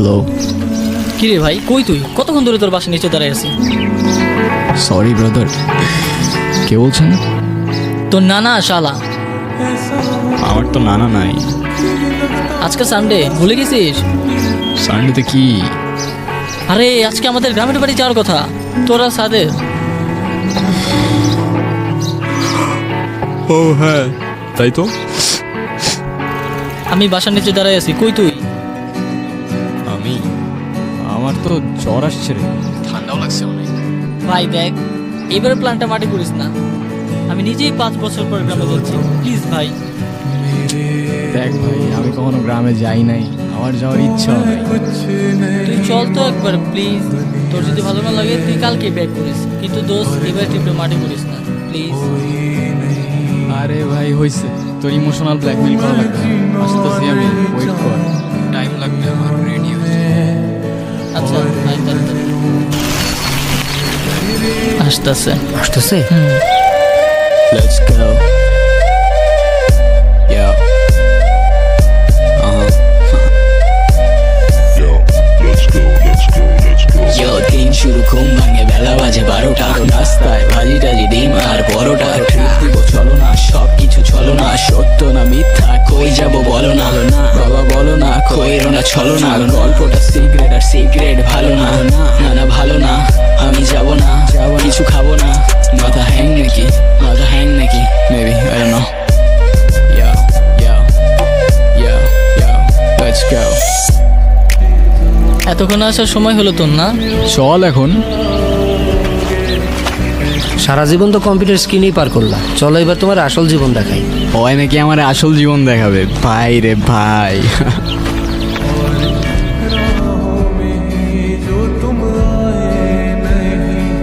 Hello. কিরে ভাই, কই তুই? কতক্ষণ ধরে তোর বাসা নিচে দাঁড়ায় আছি। সরি ব্রাদার, কে বলছেন? তোর নানা শালা। আমার তো নানা নাই। আজকে সানডে, ভুলে গেছিস? সানডেতে কি? আরে আজকে আমাদের গ্রামের বাড়ি যাওয়ার কথা, তোরা সাদের। ও হ্যাঁ, তাই তো। আমি বাসার নিচে দাঁড়ায় আছি, কই তুই? আমার তো জ্বর আসছে রে, ঠান্ডাও লাগছে অনেক। ভাই দেখ, এবার প্ল্যানটা মাটি করিস না। আমি নিজেই 5 বছর পর গ্রামে যাচ্ছি, প্লিজ ভাই। দেখ ভাই, আমি কখনো গ্রামে যাই নাই, আমার যাওয়ার ইচ্ছা নাই। তুই চল তো একবার প্লিজ। তোর যদি ভালো না লাগে তুই কালকে ব্যাক করিস, কিন্তু দোস্ত এবার ট্রিপে মাটি করিস না প্লিজ। আরে ভাই হইছে, তোর ইমোশনাল ব্ল্যাকমেল করা লাগবে না। আসতেছি আমি, ওয়েট কর, টাইম লাগবে আমার রেডি হতে। আচ্ছা আসতেছে। Let's go. Yeah. Yo, দিন শুরু ঘুম ভাঙে, বেলা বাজে 12টা। রাস্তায় ভাজি টাজি ডিম আর পরোটা। ট্রিপ দিব চলো না, সব কিছু চলো না। সত্য না মিথ্যা, কই যাব বলো না। বাবা বলো না, কইরো না চলো না। গল্পটা সিগারেট আর সিগারেট ভালো না। না না ভালো না, আমি যাব না, কিছু খাবো না। মাথা হ্যাং নাকি, মাথা হ্যাং নাকি? Maybe, I don't know. Yeah, yeah, yeah, yeah. Let's go. এতক্ষণ আসার সময় হলো তোর না? চল এখন। সারা জীবন তো কম্পিউটার স্ক্রিনেই পার করলা, চলো এবার তোমার আসল জীবন দেখাই। ওই নাকি আমার আসল জীবন দেখাবে, ভাই রে ভাই।